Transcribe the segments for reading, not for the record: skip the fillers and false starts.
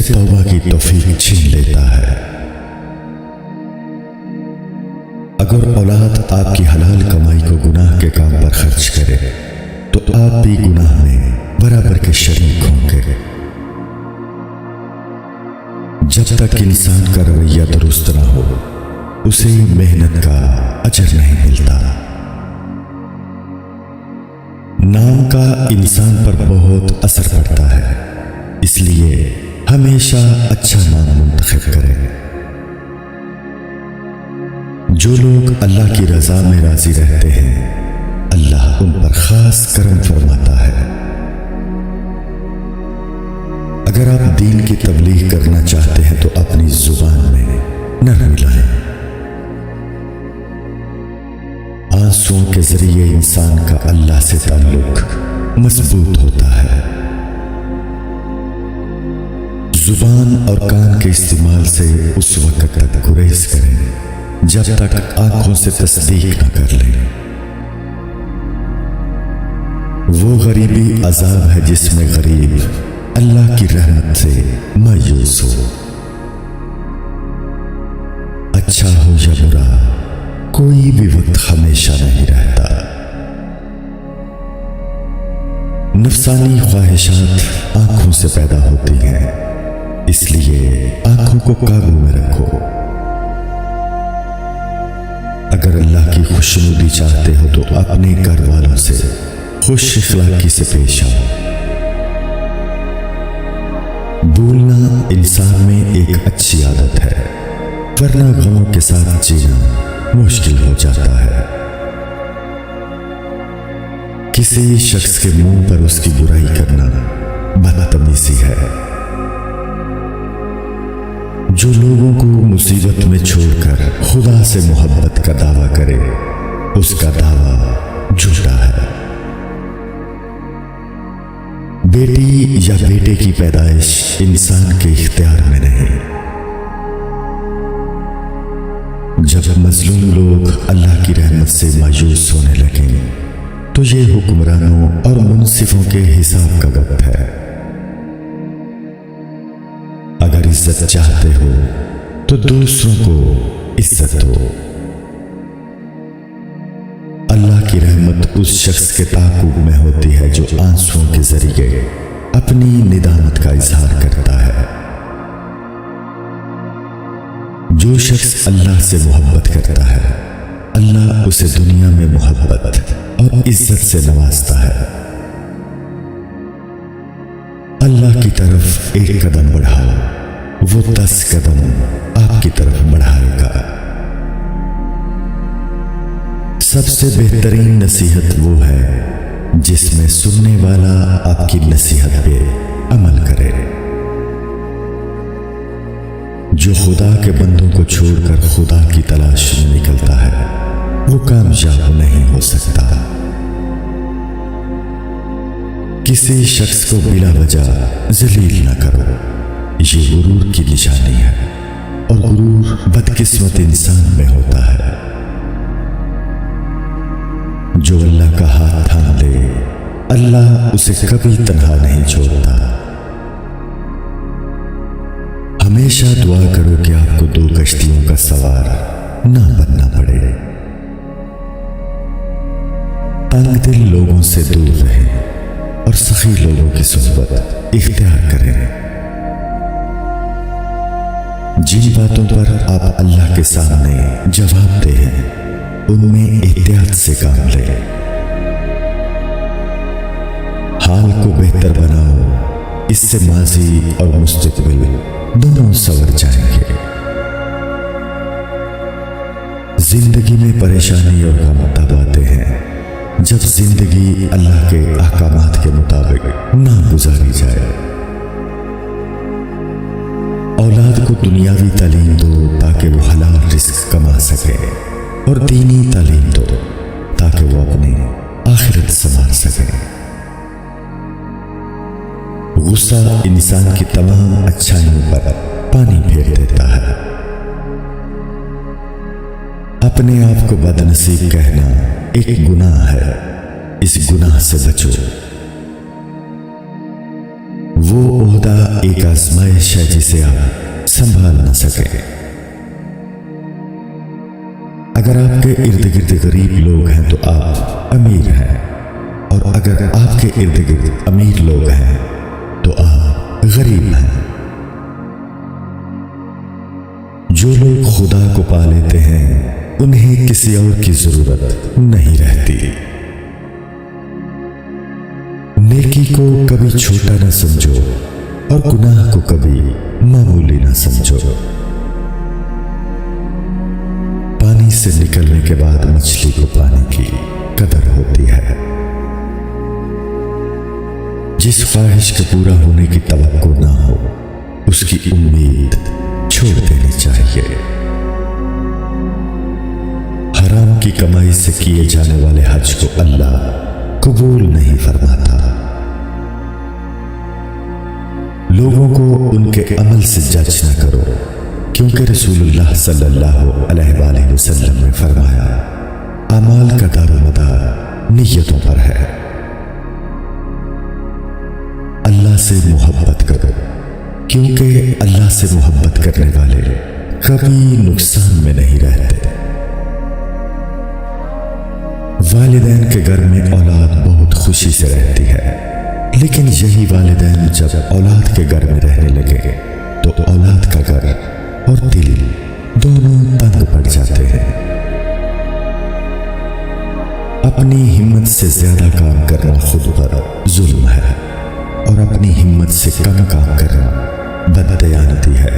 तौबा की तौफीक छीन लेता है। अगर औलाद आपकी हलाल कमाई को गुनाह के काम पर खर्च करे तो आप भी गुनाह में बराबर के शरीक होंगे। जब तक इंसान का रवैया दुरुस्त ना हो उसे मेहनत का अजर नहीं मिलता। नाम का इंसान पर बहुत असर पड़ता है, इसलिए हमेशा अच्छा नाम मुंतखब करें। जो लोग अल्लाह की रजा में राजी रहते हैं अल्लाह उन पर खास करम फरमाता है। अगर आप दीन की तबलीग करना चाहते हैं तो अपनी जुबान में नरमी लाएं। आंसुओं के जरिए इंसान का अल्लाह से ताल्लुक मजबूत होता है। जुबान और कान के इस्तेमाल से उस वक्त तक गुरेज करें जब तक आंखों से तस्दीक न कर लें। वो गरीबी अजाब है जिसमें गरीब अल्लाह की रहमत से मायूस हो। अच्छा हो या बुरा कोई भी वक्त हमेशा नहीं रहता। नफसानी ख्वाहिशात आंखों से पैदा होती हैं, इसलिए आंखों को काबू में रखो। अगर अल्लाह की खुशनुदी चाहते हो तो अपने घर वालों से खुश इखलाकी से पेश आओ। बोलना इंसान में एक अच्छी आदत है, वरना गमों के साथ जीना मुश्किल हो जाता है। किसी शख्स के मुंह पर उसकी बुराई करना बदतमीजी है। जो लोगों को मुसीबत में छोड़कर खुदा से मोहब्बत का दावा करे उसका दावा झूठा है। बेटी या बेटे की पैदाइश इंसान के इख्तियार में नहीं। जब मजलूम लोग अल्लाह की रहमत से मायूस होने लगे तो ये हुक्मरानों और मुनसिफों के हिसाब का वक्त है। अगर इज्जत चाहते हो तो दूसरों को इज्जत दो। अल्लाह की रहमत उस शख्स के ताक़ुब में होती है जो आंसुओं के जरिए अपनी निदामत का इजहार करता है। जो शख्स अल्लाह से मोहब्बत करता है अल्लाह उसे दुनिया में मोहब्बत और इज्जत से नवाजता है। अल्लाह की तरफ एक कदम बढ़ाओ, वो 10 कदम आपकी तरफ बढ़ाएगा। सबसे बेहतरीन नसीहत वो है जिसमें सुनने वाला आपकी नसीहत पे अमल करे। जो खुदा के बंदों को छोड़कर खुदा की तलाश में निकलता है वो कामयाब नहीं हो सकता। किसी शख्स को बिला वजह जलील न करो, ये गुरूर की निशानी है और गुरूर बदकिस्मत इंसान में होता है। जो अल्लाह का हाथ थाम ले अल्लाह उसे कभी तन्हा नहीं छोड़ता। हमेशा दुआ करो कि आपको 2 कश्तियों का सवार ना बनना पड़े। तंग दिल लोगों से दूर रहें और सखी लोगों की सुहबत इख्तियार करें। जिन बातों पर आप अल्लाह के सामने जवाब दें उनमें एहतियात से काम लें। हाल को बेहतर बनाओ, इससे माजी और मुस्तकबिल दोनों संवर जाएंगे। जिंदगी में परेशानी और गम तब आते हैं जब जिंदगी अल्लाह के अहकामात के मुताबिक ना गुजारी जाए। औलाद को दुनियावी तालीम दो ताकि वो हलाल रिस्क कमा सके और दीनी तालीम दो ताकि वो अपनी आखिरत संभाल सके। गुस्सा इंसान की तमाम अच्छाइयों पर पानी फेर देता है। अपने आप को बदनसीब कहना एक गुनाह है, इस गुनाह से बचो। वो ओहदा एक आजमाइश है जिसे आप संभाल ना सके। अगर आपके इर्द गिर्द गरीब लोग हैं तो आप अमीर हैं, और अगर आपके इर्द गिर्द अमीर लोग हैं तो आप गरीब हैं। जो लोग खुदा को पा लेते हैं उन्हें किसी और की जरूरत नहीं रहती। नेकी को कभी छोटा न समझो और गुनाह को कभी मामूली न समझो। पानी से निकलने के बाद मछली को पानी की कदर होती है। जिस ख्वाहिश के पूरा होने की तवक्को ना हो उसकी उम्मीद छोड़ देनी चाहिए। हराम की कमाई से किए जाने वाले हज को अल्लाह कबूल नहीं फरमाता। लोगों को उनके अमल से जज न करो, क्योंकि रसूलुल्लाह सल्लल्लाहु अलैहि वसल्लम ने फरमाया, अमाल का दारोमदार नियतों पर है। अल्लाह से मोहब्बत करो, क्योंकि अल्लाह से मोहब्बत करने वाले कभी नुकसान में नहीं रहते। वालिदैन के घर में औलाद बहुत खुशी से रहती है, लेकिन यही वालिदैन जब औलाद के घर में रहने लगे तो औलाद का घर और दिल दोनों तंग पड़ जाते हैं। अपनी हिम्मत से ज्यादा काम करना खुद पर जुल्म है, और अपनी हिम्मत से कम काम करना बददयानती है।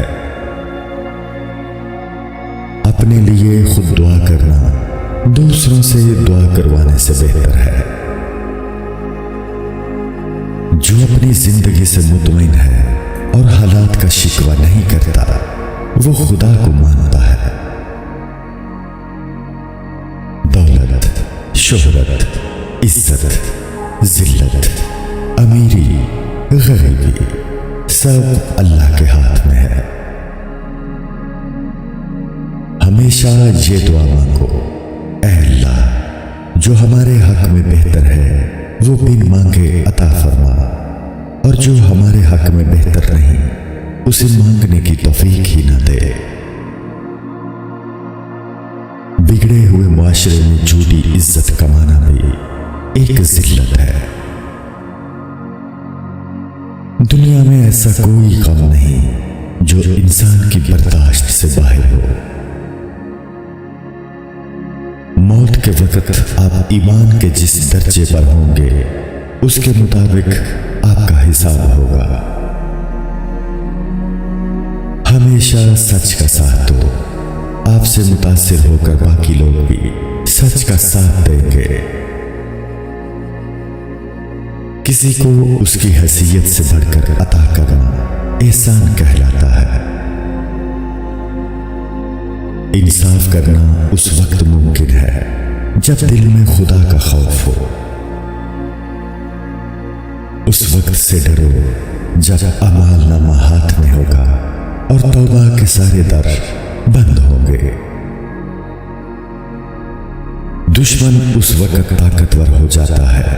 अपने लिए खुद दुआ करना दूसरों से दुआ करवाने से बेहतर है। जो अपनी जिंदगी से मुतमईन है और हालात का शिकवा नहीं करता वो खुदा को मानता है। दौलत, शोहरत, इज्जत, जिल्लत, अमीरी, गरीबी सब अल्लाह के हाथ में है। हमेशा ये दुआ मांगो, ऐ अल्लाह जो हमारे हक में बेहतर है वो बिन मांगे अता फरमा, और जो हमारे हक में बेहतर नहीं उसे मांगने की तौफीक ही न दे। बिगड़े हुए मुआशरे में झूठी इज्जत कमाना भी एक जिल्लत है। दुनिया में ऐसा कोई गम नहीं जो इंसान की बर्दाश्त से बाहर हो। मौत के वक्त आप ईमान के जिस दर्जे पर होंगे उसके मुताबिक आपका हिसाब होगा। हमेशा सच का साथ दो, आपसे मुतासिर होकर बाकी लोग भी सच का साथ देंगे। किसी को उसकी हैसियत से बढ़कर अता करना एहसान कहलाता है। इंसाफ करना उस वक्त मुमकिन है जब दिल में खुदा का खौफ हो। उस वक्त से डरो जब अमालनामा हाथ में होगा और तौबा के सारे दर बंद होंगे। दुश्मन उस वक्त ताकतवर हो जाता है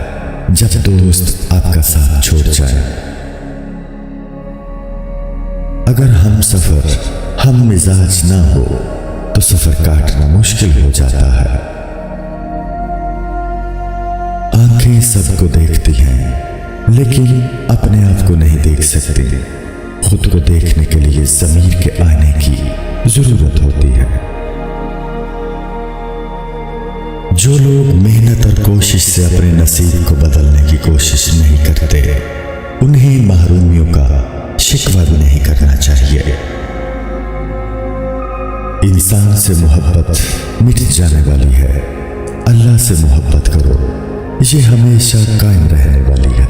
जब दोस्त आपका साथ छोड़ जाए। अगर हम सफर हम मिजाज ना हो तो सफर काटना मुश्किल हो जाता है। आंखें सबको देखती हैं लेकिन अपने आप को नहीं देख सकती। खुद को देखने के लिए ज़मीर के आईने की जरूरत होती है। जो लोग मेहनत और कोशिश से अपने नसीब को बदलने की कोशिश नहीं करते उन्हें महरूमियों का शिकवा भी नहीं करना चाहिए। इंसान से मोहब्बत मिट जाने वाली है, अल्लाह से मोहब्बत करो, ये हमेशा कायम रहने वाली है।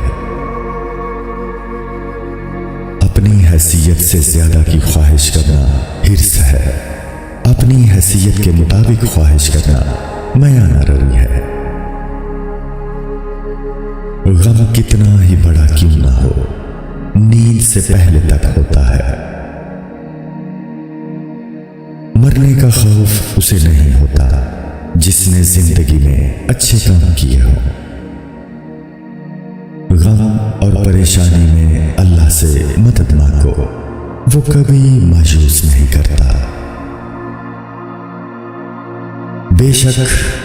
अपनी हैसियत से ज्यादा की ख्वाहिश करना हिर्स है, अपनी हैसियत के मुताबिक ख्वाहिश करना मयाना रवि है। गम कितना ही बड़ा क्यों ना हो, नींद से पहले तक होता है। मरने का खौफ उसे नहीं होता जिसने जिंदगी में अच्छे काम किए हो। गम और परेशानी में अल्लाह से मदद मांगो, वो कभी मायूस नहीं करता। बेशक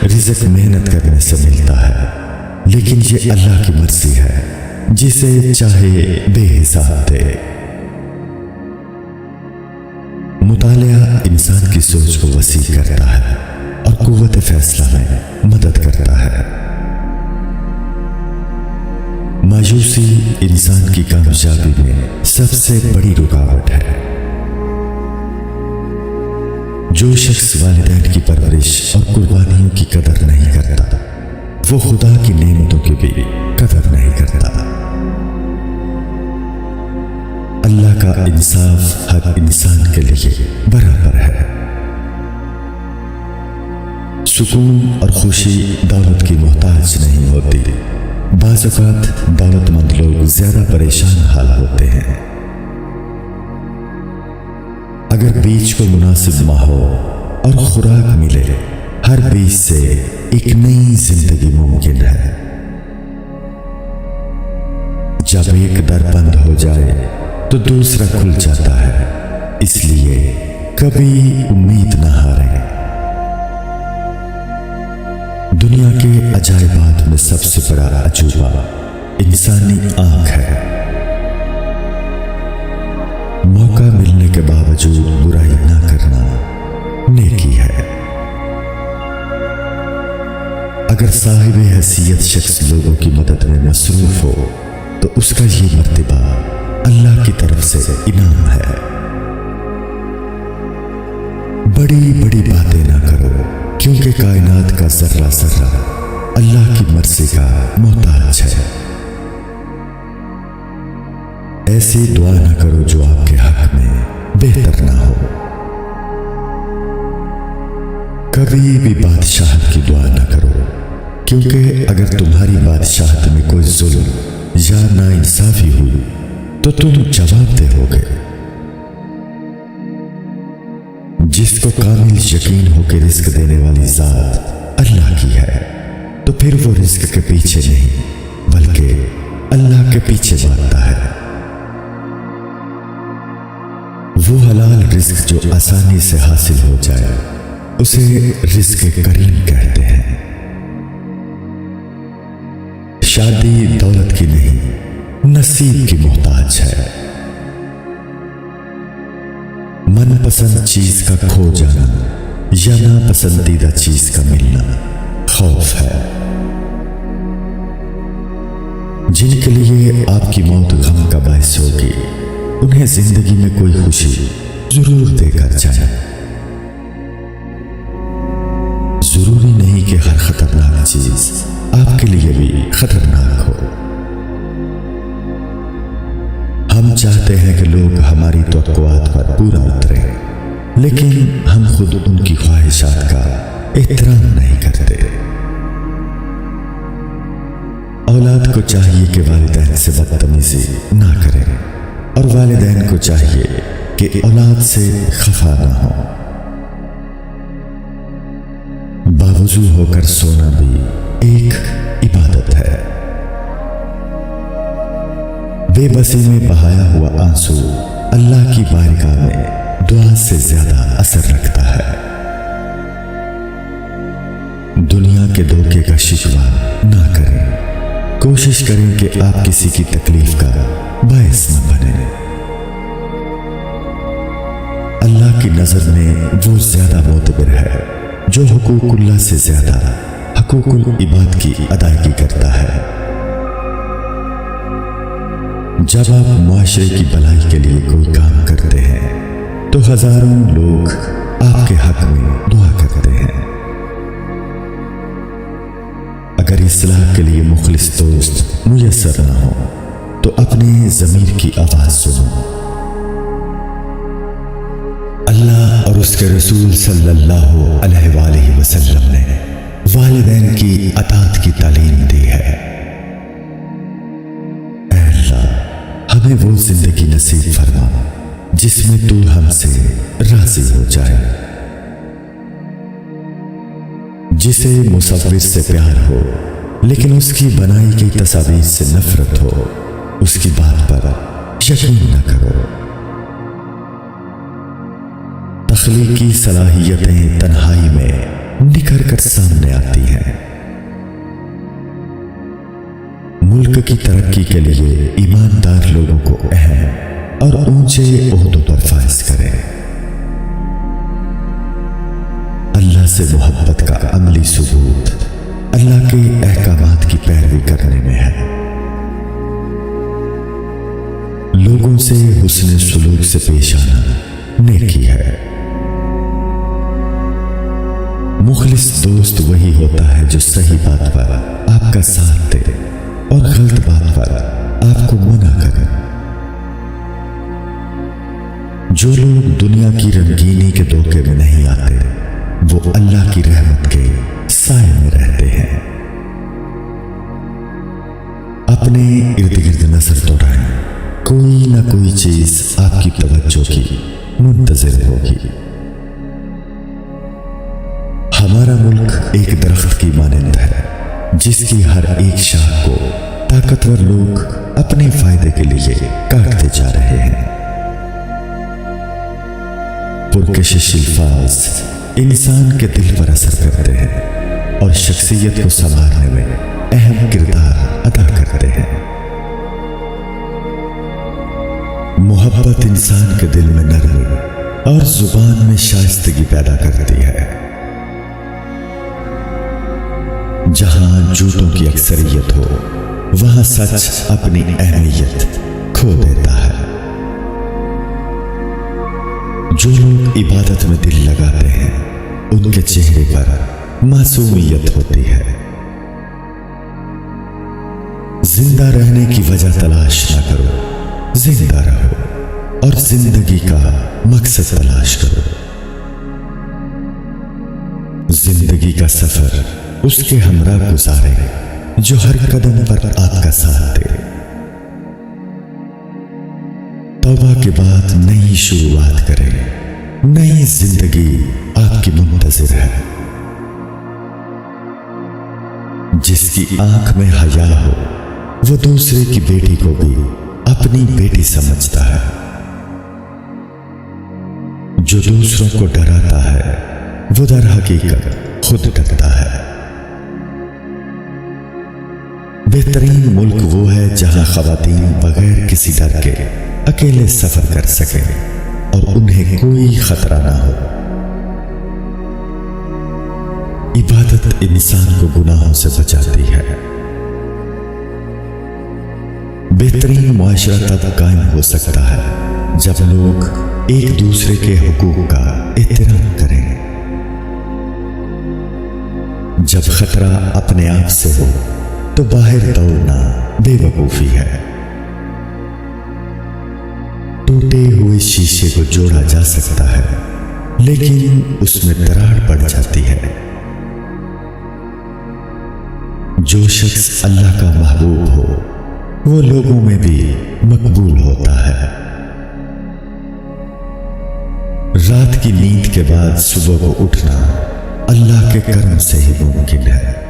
रिज़्क मेहनत करने से मिलता है, लेकिन ये अल्लाह की मर्जी है, जिसे चाहे बेहिसाब दे। मुतालिया इंसान की सोच को वसी करता है और कुव्वत फैसला में मदद करता है। मायूसी इंसान की कामयाबी में सबसे बड़ी रुकावट है। जो शख्स वालिदैन की परवरिश और कुर्बानियों की कदर नहीं करता, वो खुदा की नेमतों की भी कदर नहीं करता। अल्लाह का इंसाफ हर इंसान के लिए बराबर है। सुकून और खुशी दौलत की मोहताज नहीं होती। बाज़ औक़ात दौलतमंद लोग ज्यादा परेशान हाल होते हैं। अगर बीज को मुनासिब माहौल और खुराक मिले, हर बीज से एक नई जिंदगी मुमकिन है। जब एक दर बंद हो जाए तो दूसरा खुल जाता है, इसलिए कभी उम्मीद न हारें। दुनिया के अजायबात में सबसे बड़ा अजूबा इंसानी आंख है। मौका मिलने के बावजूद बुराई ना करना नेकी है। अगर साहिब हैसियत शख्स लोगों की मदद में मसरूफ हो तो उसका ये मर्तबा अल्लाह की तरफ से इनाम है। बड़ी बड़ी बातें ना करो, क्योंकि कायनात का जर्रा जर्रा अल्लाह की मर्जी का मोहताज है। ऐसी दुआ ना करो जो आपके हक में बेहतर ना हो। कभी भी बादशाह की दुआ ना करो, क्योंकि अगर तुम्हारी बादशाहत में कोई जुल्म या नाइंसाफी हुई तो तुम जवाबदेह होगे। जिसको कामिल यकीन हो कि रिस्क देने वाली जात अल्लाह की है, तो फिर वो रिस्क के पीछे नहीं बल्कि अल्लाह के पीछे भागता है। वो हलाल रिस्क जो आसानी से हासिल हो जाए उसे रिस्क करीम कहते हैं। शादी दौलत की नहीं, नसीब की मोहताज है। मनपसंद चीज का खो जाना या नापसंदीदा चीज का मिलना खौफ है। जिनके लिए आपकी मौत गम का बायस होगी, उन्हें जिंदगी में कोई खुशी जरूर देकर जाए। जरूरी नहीं कि हर खतरनाक चीज आपके लिए भी खतरनाक हो। हम चाहते हैं कि लोग हमारी तवक्कुआत पर पूरा उतरे, लेकिन हम खुद उनकी ख्वाहिशात का एहतराम नहीं करते। औलाद को चाहिए कि वालिदैन से बदतमीजी ना करें, और वालिदैन को चाहिए कि औलाद से खफा ना हो। बावजू होकर सोना भी एक इबादत है। बेबसी में बहाया हुआ आंसू अल्लाह की बारगाह में दुआ से ज्यादा असर रखता है। दुनिया के धोखे का शिकवा ना करें। कोशिश करें कि आप किसी की तकलीफ का बायस न बने। अल्लाह की नजर में वो ज्यादा मोतबर है जो हुकूकुल्लाह से ज्यादा हुकूकुल इबाद की अदायगी करता है। जब आप मुआशरे की भलाई के लिए कोई काम करते हैं तो हजारों लोग आपके हक में दुआ करते हैं। अगर इस्लाह के लिए मुखलिस दोस्त मुयस्सर न हो तो अपने ज़मीर की आवाज सुनो। अल्लाह और उसके रसूल सल्लल्लाहु अलैहि वसल्लम ने वालिदैन की अताअत की तालीम दी है। ऐ अल्लाह, हमें वो जिंदगी नसीब फरमा जिसमें तू हमसे राजी हो जाए, जिसे मुसव्विर से प्यार हो लेकिन उसकी बनाई गई तस्वीर से नफरत हो, उसकी बात पर यकीन न करो। तख्लीकी सलाहियतें तन्हाई में निखर कर सामने आती हैं। मुल्क की तरक्की के लिए ईमानदार लोगों को अहम और ऊंचे ओहदों पर फाइज करें। अल्लाह से मोहब्बत का अमली सबूत अल्लाह के अहकामात की पैरवी करने में है। लोगों से हुस्न सुलूक से पेश आना नेकी है। मुखलिस दोस्त वही होता है जो सही बात पर आपका साथ दे और गलत बात पर आपको मना करे। जो लोग दुनिया की रंगीनी के धोखे में नहीं आते, वो अल्लाह की रहमत के साए में रहते हैं। अपने इर्द गिर्द नजर दौड़ाएं, कोई ना कोई चीज आपकी तवज्जो की मुंतजिर होगी। हमारा मुल्क एक दरख्त की मानंद है जिसकी हर एक शाख को ताकतवर लोग अपने फायदे के लिए काटते जा रहे हैं। पुरकशिश अल्फाज इंसान के दिल पर असर करते हैं और शख्सियत को संवारने में अहम किरदार अदा करते हैं। मोहब्बत इंसान के दिल में नरमी और जुबान में शाइस्तगी पैदा करती है। जहां झूठों की अक्सरियत हो, वहां सच अपनी अहमियत खो देता है। जो लोग इबादत में दिल लगाते हैं, उनके चेहरे पर मासूमियत होती है। जिंदा रहने की वजह तलाश ना करो, जिंदा रहो और जिंदगी का मकसद तलाश करो। जिंदगी का सफर उसके हमरा गुजारे जो हर कदम पर आपका साथ दे। तौबा के बाद नई शुरुआत करें, नई जिंदगी आपकी मुंतजिर है। जिसकी आंख में हया हो, वो दूसरे की बेटी को भी अपनी बेटी समझता है। जो दूसरों को डराता है, वो दर हकीकत खुद डरता है। बेहतरीन मुल्क वो है जहां खवातीन बगैर किसी डर के अकेले सफर कर सके और उन्हें कोई खतरा ना हो। इबादत इंसान को गुनाहों से बचाती है। बेहतरीन मुआशरा तब कायम हो सकता है जब लोग एक दूसरे के हुकूक का एहतराम करें। जब खतरा अपने आप से हो तो बाहर दौड़ना बेवकूफी है। टूटे हुए शीशे को जोड़ा जा सकता है, लेकिन उसमें दरार पड़ जाती है। जो शख्स अल्लाह का महबूब हो, वो लोगों में भी मकबूल होता है। रात की नींद के बाद सुबह को उठना अल्लाह के करम से ही मुमकिन है।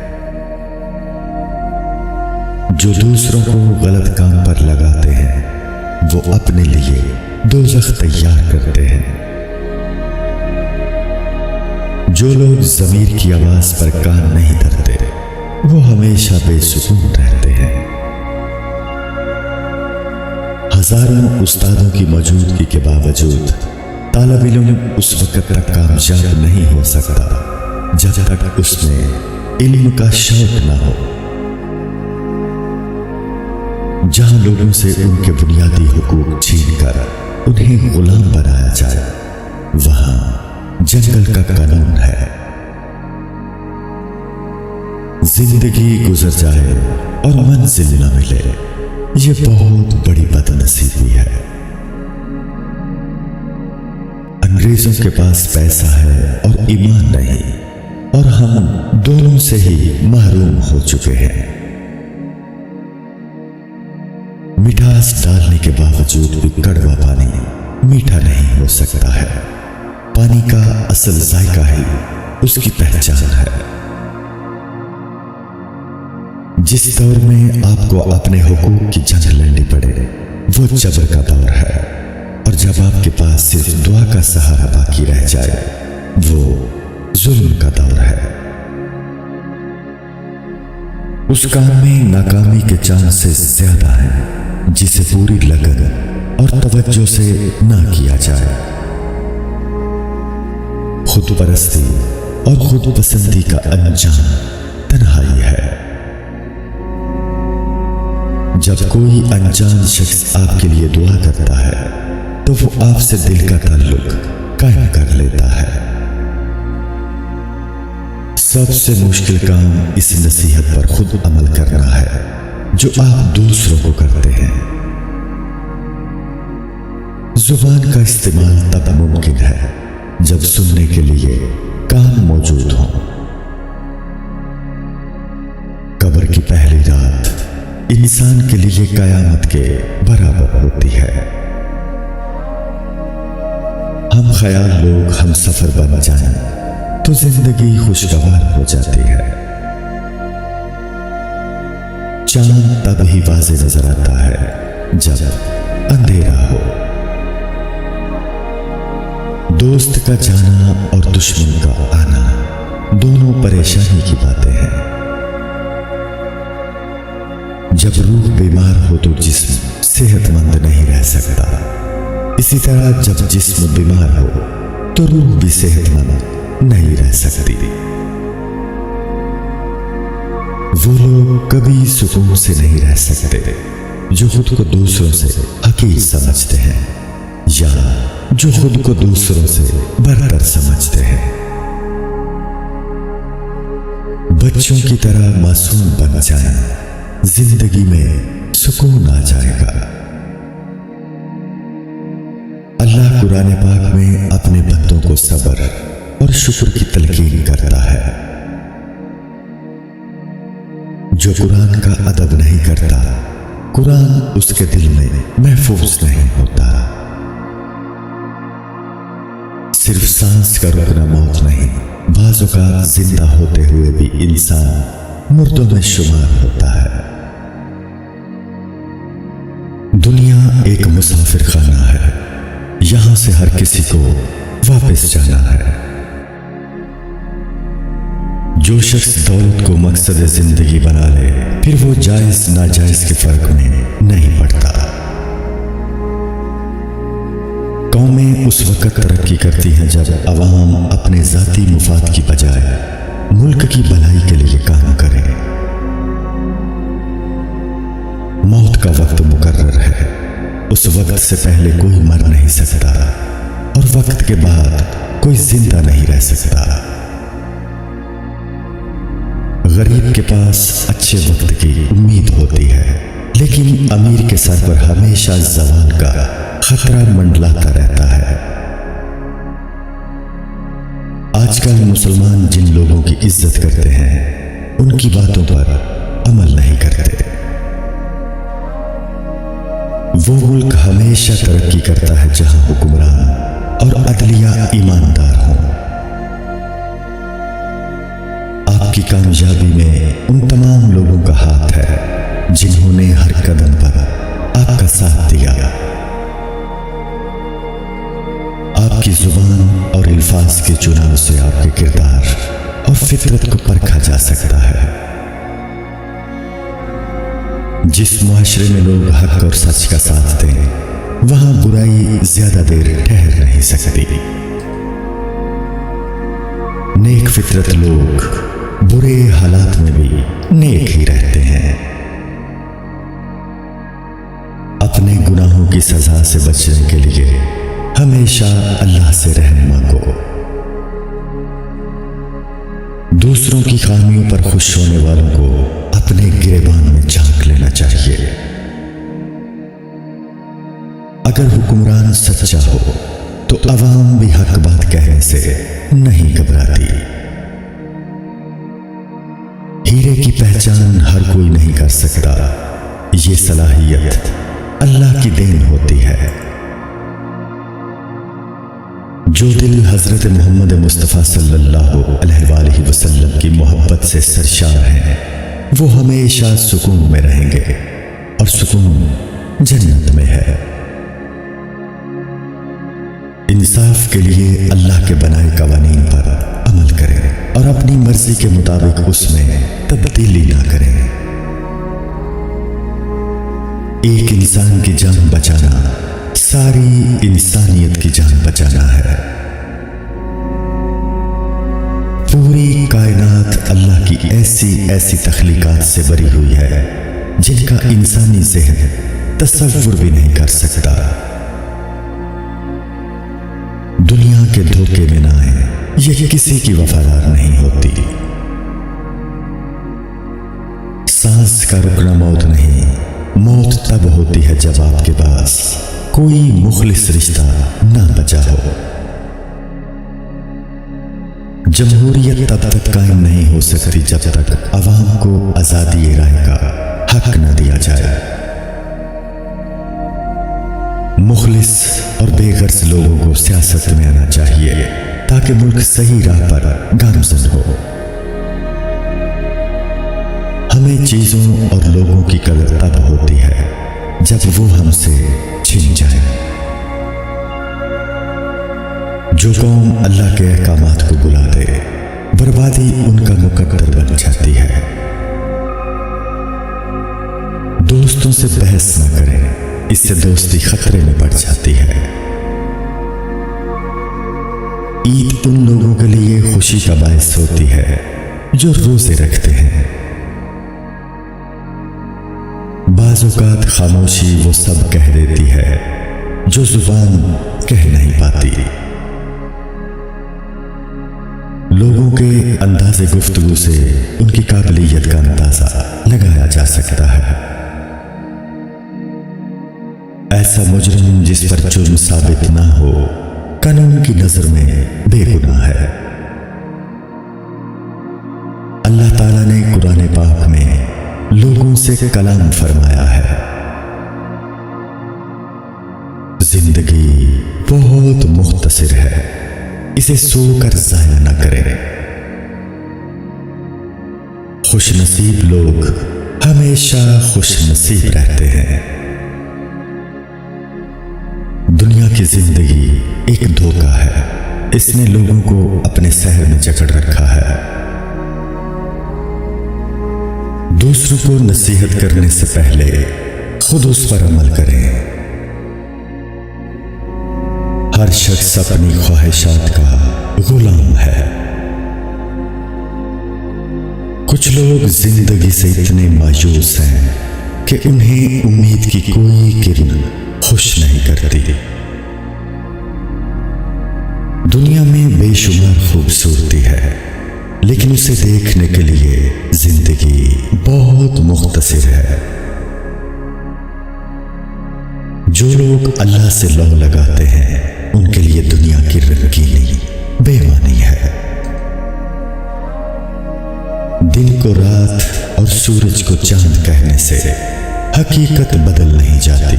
जो दूसरों को गलत काम पर लगाते हैं, वो अपने लिए दोज़ख तैयार करते हैं। जो लोग ज़मीर की आवाज पर कान नहीं धरते, वो हमेशा बेसुकून रहते हैं। हजारों उस्तादों की मौजूदगी के बावजूद तालिब इल्म उस वक्त तक कामयाब नहीं हो सकता जब तक उसमें इल्म का शौक न हो। जहां लोगों से उनके बुनियादी हुकूक छीनकर उन्हें गुलाम बनाया जाए, वहां जंगल का कानून है। जिंदगी गुजर जाए और मंजिल न मिले, ये बहुत बड़ी बदनसीबी है। अंग्रेजों के पास पैसा है और ईमान नहीं, और हम दोनों से ही महरूम हो चुके हैं। मिठास डालने के बावजूद भी कड़वा पानी मीठा नहीं हो सकता है। पानी का असल जायका ही उसकी पहचान है। जिस दौर में आपको अपने हुकूक की जंग लड़नी पड़े वो जबर का दौर है, और जब आपके पास सिर्फ दुआ का सहारा बाकी रह जाए वो जुल्म का दौर है। उस काम में नाकामी के चांसेस ज्यादा हैं जिसे पूरी लगन और तवज्जो से ना किया जाए। खुद परस्ती और खुद पसंदी का अंजाम तन्हाई है। जब कोई अनजान शख्स आपके लिए दुआ करता है तो वो आपसे दिल का ताल्लुक कायम कर लेता है। सबसे मुश्किल काम इस नसीहत पर खुद अमल करना है जो आप दूसरों को करते हैं। जुबान का इस्तेमाल तब मुमकिन है जब सुनने के लिए कान मौजूद हों। कब्र की पहली रात इंसान के लिए कयामत के बराबर होती है। हम ख्याल लोग हम सफर बन जाएं तो जिंदगी खुशगवार हो जाती है। चांद तब ही वाज़ेह नजर आता है जब अंधेरा हो। दोस्त का जाना और दुश्मन का आना दोनों परेशानी की बातें हैं। जब रूह बीमार हो तो जिस्म सेहतमंद नहीं रह सकता। इसी तरह जब जिस्म बीमार हो तो रूह भी सेहतमंद नहीं रह सकती। वो लोग कभी सुकून से नहीं रह सकते जो खुद को दूसरों से हकीर समझते हैं या जो खुद को दूसरों से बरतर समझते हैं। बच्चों की तरह मासूम बन जाएं, जिंदगी में सुकून आ जाएगा। अल्लाह कुरान पाक में अपने बंदों को सब्र और शुक्र की तलकीन करता है। जो कुरान का अदब नहीं करता कुरान उसके दिल में महफूज नहीं होता। सिर्फ सांस का रुकना मौत नहीं, बाज़ औक़ात जिंदा होते हुए भी इंसान मुर्दों में शुमार होता है। दुनिया एक मुसाफिर खाना है, यहां से हर किसी को वापस जाना है। जो शख्स दौलत को मकसद जिंदगी बना ले फिर वो जायज नाजायज के फर्क में नहीं पड़ता। कौमें उस वक्त तरक्की करती हैं जब अवाम अपने जाती मुफाद की बजाय मुल्क की भलाई के लिए काम करें। मौत का वक्त मुकर्रर है, उस वक्त से पहले कोई मर नहीं सकता और वक्त के बाद कोई जिंदा नहीं रह सकता। गरीब के पास अच्छे वक्त की उम्मीद होती है, लेकिन अमीर के सर पर हमेशा ज़वाल का खतरा मंडलाता रहता है। आजकल मुसलमान जिन लोगों की इज्जत करते हैं उनकी बातों पर अमल नहीं करते। वो मुल्क हमेशा तरक्की करता है जहां हुक्मरान और अदलिया ईमानदार हों। आपकी कामयाबी में उन तमाम लोगों का हाथ है जिन्होंने हर कदम पर आपका साथ दिया। आपकी जुबान और अल्फाज के चुनाव से आपके किरदार और फितरत को परखा जा सकता है। जिस मुआशरे में लोग हक और सच का साथ दें वहां बुराई ज्यादा देर ठहर नहीं सकती। नेक फितरत लोग बुरे हालात में भी नेक ही रहते हैं। अपने गुनाहों की सजा से बचने के लिए हमेशा अल्लाह से रहम मांगो। दूसरों की खामियों पर खुश होने वालों को अपने गिरेबान में झांक लेना चाहिए। अगर हुक्मरान सच्चा हो तो अवाम भी हक बात कहने से नहीं घबराती। हीरे की पहचान हर कोई नहीं कर सकता, ये सलाहियत अल्लाह की देन होती है। जो दिल हजरत मोहम्मद मुस्तफ़ा सल्लल्लाहु अलैहि वसल्लम की मोहब्बत से सरशार है वो हमेशा सुकून में रहेंगे और सुकून जन्नत में है। इंसाफ के लिए अल्लाह के बनाए कवानीन पर अमल करें और अपनी मर्जी के मुताबिक उसमें तब्दीली ना करें। एक इंसान की जान बचाना सारी इंसानियत की जान बचाना है। पूरी कायनात अल्लाह की ऐसी ऐसी तख्लीकात से भरी हुई है जिनका इंसानी ज़हन तसव्वुर भी नहीं कर सकता। दुनिया के धोखे में ना आए, ये किसी की वफादार नहीं होती। सांस का रुकना मौत नहीं, मौत तब होती है जब आपके पास कोई मुखलिस रिश्ता ना बचा हो। जमहूरियत तब तक कायम नहीं हो सकती जब तक अवाम को आजादी राय का हक न दिया जाए। मुखलिस और बेगर्ज लोगों को सियासत में आना चाहिए ताकि मुल्क सही राह पर गामजन हो। हमें चीजों और लोगों की कदर तब होती है जब वो हमसे छिन जाए। जो कौम अल्लाह के अहकामात को बुला दे, बर्बादी उनका मुकद्दर बन जाती है। दोस्तों से बहस न करें, इससे दोस्ती खतरे में पड़ जाती है। ईद उन लोगों के लिए खुशी का बायस होती है जो रोजे रखते हैं। बाज़ औक़ात खामोशी वो सब कह देती है जो जुबान कह नहीं पाती। लोगों के अंदाज़े गुफ्तगू से उनकी काबिलियत का अंदाज़ा लगाया जा सकता है। ऐसा मुजरिम जिस पर जुर्म साबित ना हो, कानून की नजर में बेगुनाह है। अल्लाह ताला ने कुरान पाक में लोगों से कलाम फरमाया है, जिंदगी बहुत मुख्तसर है, इसे सोकर ज़ाया न करें। खुशनसीब लोग हमेशा खुशनसीब रहते हैं। दुनिया की जिंदगी एक धोखा है, इसने लोगों को अपने सहर में जकड़ रखा है। दूसरों को नसीहत करने से पहले खुद उस पर अमल करें। हर शख्स अपनी ख्वाहिशात का गुलाम है। कुछ लोग जिंदगी से इतने मायूस हैं कि उन्हें उम्मीद की कोई किरण खुश नहीं करती। दुनिया में बेशुमार खूबसूरती है, लेकिन उसे देखने के लिए जिंदगी बहुत मुख्तसर है। जो लोग अल्लाह से लौ लगाते हैं उनके लिए दुनिया की रंगीनी बेमानी है। दिन को रात और सूरज को चांद कहने से हकीकत बदल नहीं जाती।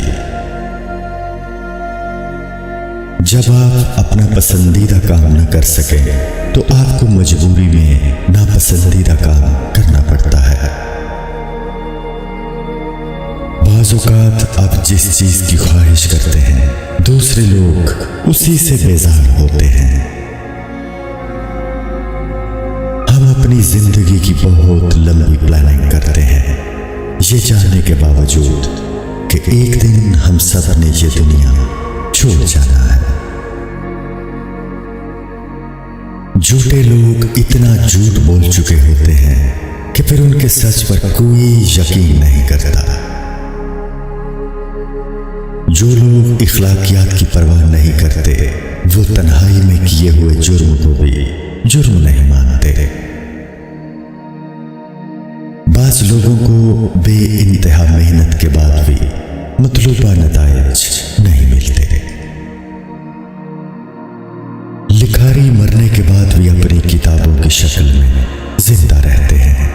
जब आप अपना पसंदीदा काम न कर सकें तो आपको मजबूरी में नापसंदीदा काम करना पड़ता है। बाज़ औक़ात आप जिस चीज की ख्वाहिश करते हैं दूसरे लोग उसी से बेजार होते हैं। हम अपनी जिंदगी की बहुत लंबी प्लानिंग करते हैं, ये जानने के बावजूद कि एक दिन हम सब ने ये दुनिया छोड़ जाना है। झूठे लोग इतना झूठ बोल चुके होते हैं कि फिर उनके सच पर कोई यकीन नहीं करता। जो लोग इखलाकियात की परवाह नहीं करते वो तन्हाई में किए हुए जुर्म को भी जुर्म नहीं मानते। बाज़ लोगों को बेइंतहा मेहनत के बाद भी मतलूबा नताइज नहीं मिलते। लिखारी मरने के बाद भी अपनी किताबों की शक्ल में जिंदा रहते हैं।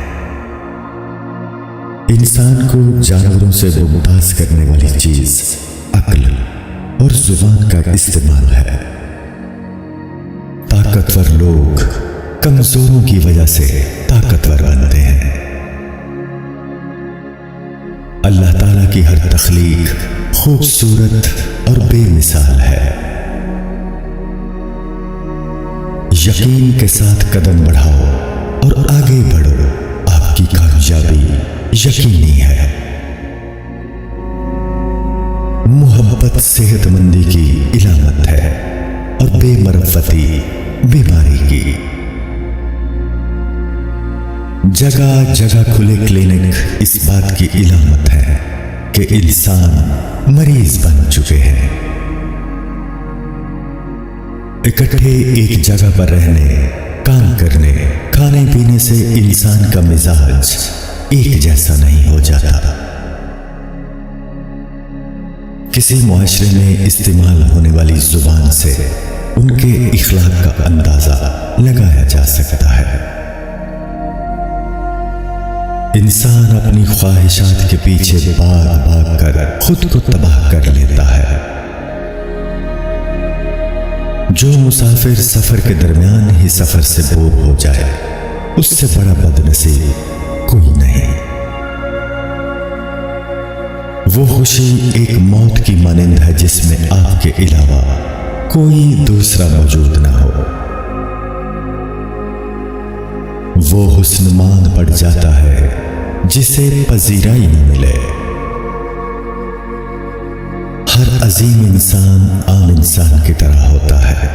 इंसान को जानवरों से मुमताज करने वाली चीज अक्ल और जुबान का इस्तेमाल है। ताकतवर लोग कमजोरों की वजह से ताकतवर बनते हैं। अल्लाह ताला की हर तख्लीक खूबसूरत और बेमिसाल है। यकीन के साथ कदम बढ़ाओ और आगे बढ़ो, आपकी कामयाबी यकीनी है। मोहब्बत सेहतमंदी की इलामत है और बेमरफती बीमारी की। जगह जगह खुले क्लिनिक इस बात की इलामत है कि इंसान मरीज बन चुके हैं। इकट्ठे एक जगह पर रहने, काम करने, खाने पीने से इंसान का मिजाज एक जैसा नहीं हो जाता। किसी मुआशरे में इस्तेमाल होने वाली जुबान से उनके इखलाक का अंदाजा लगाया जा सकता है। इंसान अपनी ख्वाहिशात के पीछे भाग भाग कर खुद को तबाह कर लेता है। जो मुसाफिर सफर के दरमियान ही सफर से बोर हो जाए, उससे बड़ा बदनसीब कोई नहीं। वो खुशी एक मौत की मानिंद है जिसमें आपके अलावा कोई दूसरा मौजूद ना हो। वो हुस्न मान पड़ जाता है जिसे पजीराई न मिले। हर अजीम इंसान आम इंसान की तरह होता है,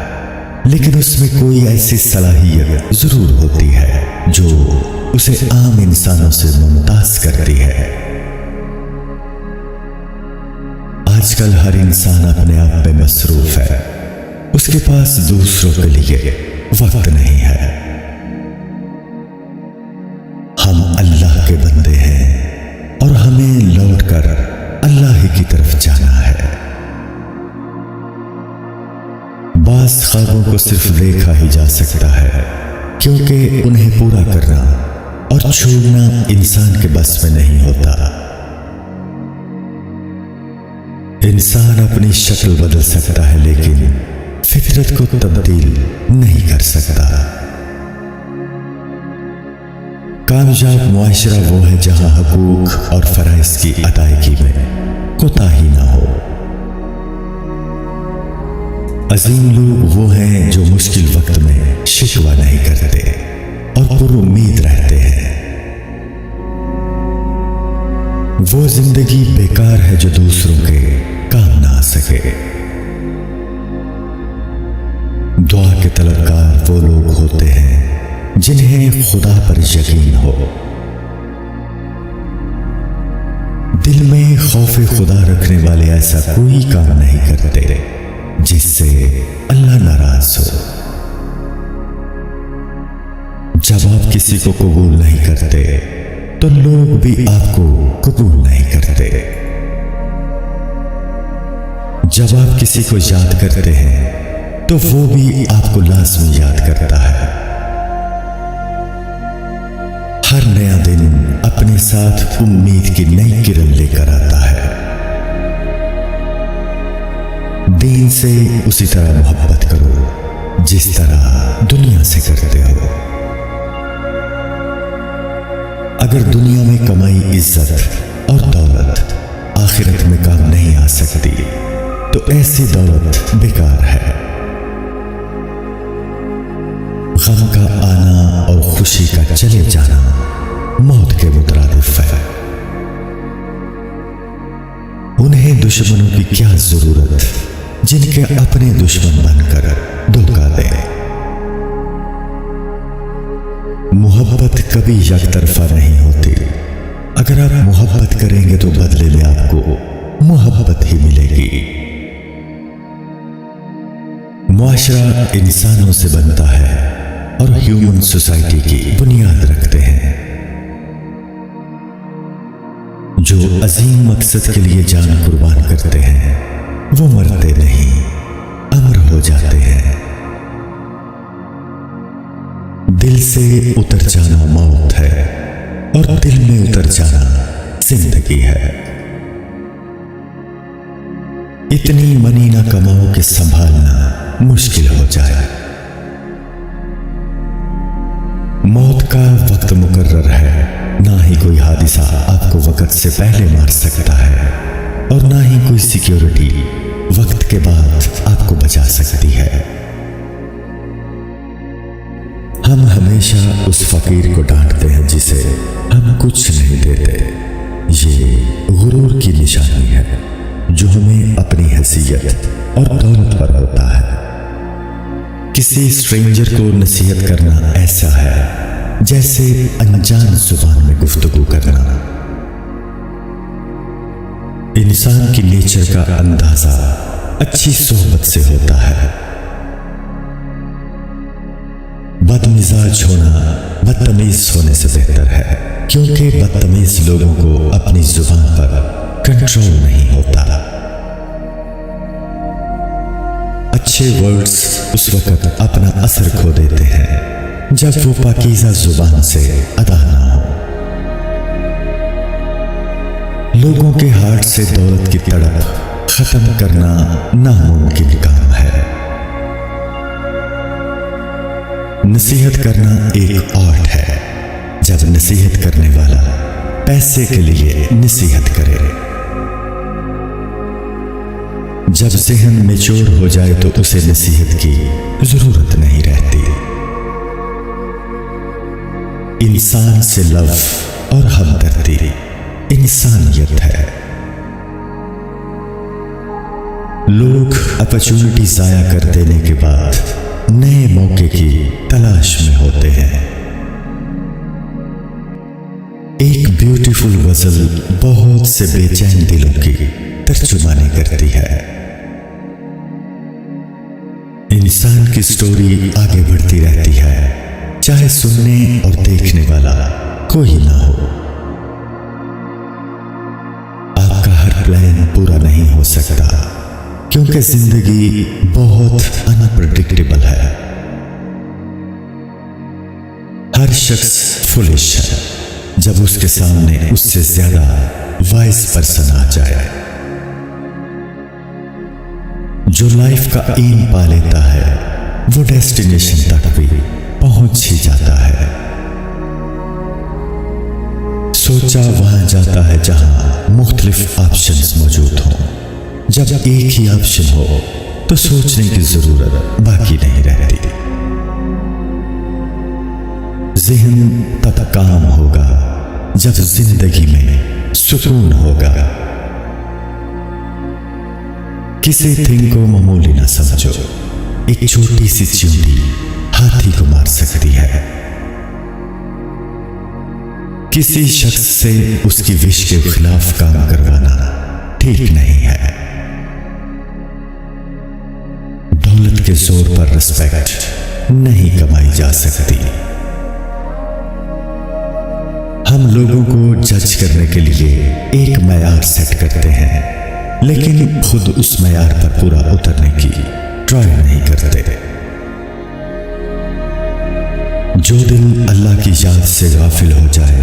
लेकिन उसमें कोई ऐसी सलाहियत जरूर होती है जो उसे आम इंसानों से मुमताज करती है। आजकल हर इंसान अपने आप में मसरूफ है, उसके पास दूसरों के लिए वक्त नहीं है। हम अल्लाह के बंदे हैं और हमें लौटकर अल्लाह ही की तरफ जाना है। बास ख्वाबों को सिर्फ देखा ही जा सकता है, क्योंकि उन्हें पूरा करना और छोड़ना इंसान के बस में नहीं होता। इंसान अपनी शक्ल बदल सकता है, लेकिन फितरत को तब्दील नहीं कर सकता। कामयाब मुआशरा वो है जहां हकूक और फराइज की अदायगी में कोताही ना हो। अजीम लोग वो हैं जो मुश्किल वक्त में शिकवा नहीं करते और पुरुम्मीद रहते हैं। वो जिंदगी बेकार है जो दूसरों के काम ना आ सके। दुआ के तलबगार वो लोग होते हैं जिन्हें खुदा पर यकीन हो। दिल में खौफ खुदा रखने वाले ऐसा कोई काम नहीं करते जिससे अल्लाह नाराज हो। जब आप किसी को कबूल नहीं करते तो लोग भी आपको कबूल नहीं करते। जब आप किसी को याद करते हैं तो वो भी आपको लाजमी याद करता है। हर नया दिन अपने साथ उम्मीद की नई किरण लेकर आता है। दीन से उसी तरह मोहब्बत करो जिस तरह दुनिया से करते हो। अगर दुनिया में कमाई, इज्जत और दौलत आखिरत में काम नहीं आ सकती तो ऐसी दौलत बेकार है। गम का आना और खुशी का चले जाना मौत के मुतरादिफ है। उन्हें दुश्मनों की क्या जरूरत जिनके अपने दुश्मन बनकर धोखा दें। मोहब्बत कभी यकतरफा नहीं होती। अगर आप मोहब्बत करेंगे तो बदले में आपको मोहब्बत ही मिलेगी। मुआशरा इंसानों से बनता है और ह्यूमन सोसाइटी की बुनियाद रखते हैं। जो अजीम मकसद के लिए जान कुर्बान करते हैं वो मरते नहीं, अमर हो जाते हैं। दिल से उतर जाना मौत है और दिल में उतर जाना जिंदगी है। इतनी मनी ना कमाओ कि संभालना मुश्किल हो जाए। मौत का वक्त मुकर्रर है ना ही कोई हादसा आपको वक्त से पहले मार सकता है और ना ही कोई सिक्योरिटी वक्त के बाद आपको बचा सकती है। हम हमेशा उस फकीर को डांटते हैं जिसे हम कुछ नहीं देते। ये गुरूर की निशानी है जो हमें अपनी हैसियत और दौलत पर होता है। किसी स्ट्रेंजर को नसीहत करना ऐसा है जैसे अनजान जुबान में गुफ्तगू करना। इंसान की नेचर का अंदाजा अच्छी सोहबत से होता है। बदमिजाज होना बदतमीज होने से बेहतर है, क्योंकि बदतमीज लोगों को अपनी जुबान पर कंट्रोल नहीं होता। अच्छे वर्ड्स उस वक्त अपना असर खो देते हैं जब वो पाकीज़ा जुबान से अदा ना हो। लोगों के हार्ट से दौलत की तड़प खत्म करना नामुमकिन काम है। नसीहत करना एक आर्ट है। जब नसीहत करने वाला पैसे के लिए नसीहत करे, जब ज़हन मैच्योर हो जाए तो उसे नसीहत की जरूरत नहीं रहती। इंसान से लव और हमदर्दी इंसानियत है। लोग अपॉर्चुनिटी जाया कर देने के बाद नए मौके की तलाश में होते हैं। एक ब्यूटीफुल गजल बहुत से बेचैन दिलों की तर्जुमानी करती है। इंसान की स्टोरी आगे बढ़ती रहती है, चाहे सुनने और देखने वाला कोई ना हो। आपका हर प्लान पूरा नहीं हो सकता, क्योंकि जिंदगी बहुत अनप्रेडिक्टेबल है। हर शख्स फुलिश है जब उसके सामने उससे ज्यादा वाइज पर्सन आ जाए। जो लाइफ का एम पा लेता है वो डेस्टिनेशन तक भी पहुंच ही जाता है। सोचा वहां जाता है जहां मुख्तलिफ ऑप्शंस मौजूद हों। जब एक ही ऑप्शन हो तो सोचने की जरूरत बाकी नहीं रहती। ज़हन तब काम होगा जब जिंदगी में सुकून होगा। किसी थिंग को मामूली ना समझो। एक छोटी सी चींटी हाथी को मार सकती है। किसी शख्स से उसकी विश के खिलाफ काम करवाना ठीक नहीं है। दौलत के जोर पर रिस्पेक्ट नहीं कमाई जा सकती। हम लोगों को जज करने के लिए एक मयार सेट करते हैं, लेकिन खुद उस मयार पर पूरा उतरने की ट्राई नहीं करते। जो दिल अल्लाह की याद से गाफिल हो जाए,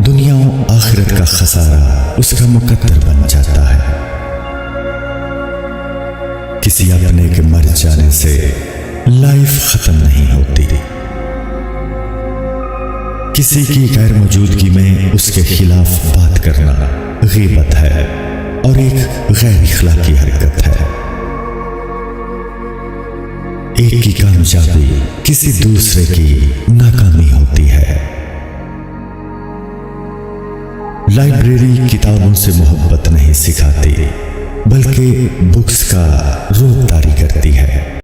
दुनिया और आखिरत का खसारा उसका मुकद्दर बन जाता है। किसी अपने के मर जाने से लाइफ खत्म नहीं होती। किसी की गैर मौजूदगी में उसके खिलाफ बात करना गीबत है और एक गैर इखलाकी हरकत है। एक की कामयाबी किसी दूसरे की नाकामी होती है। लाइब्रेरी किताबों से मोहब्बत नहीं सिखाती, बल्कि बुक्स का रूप तारी करती है।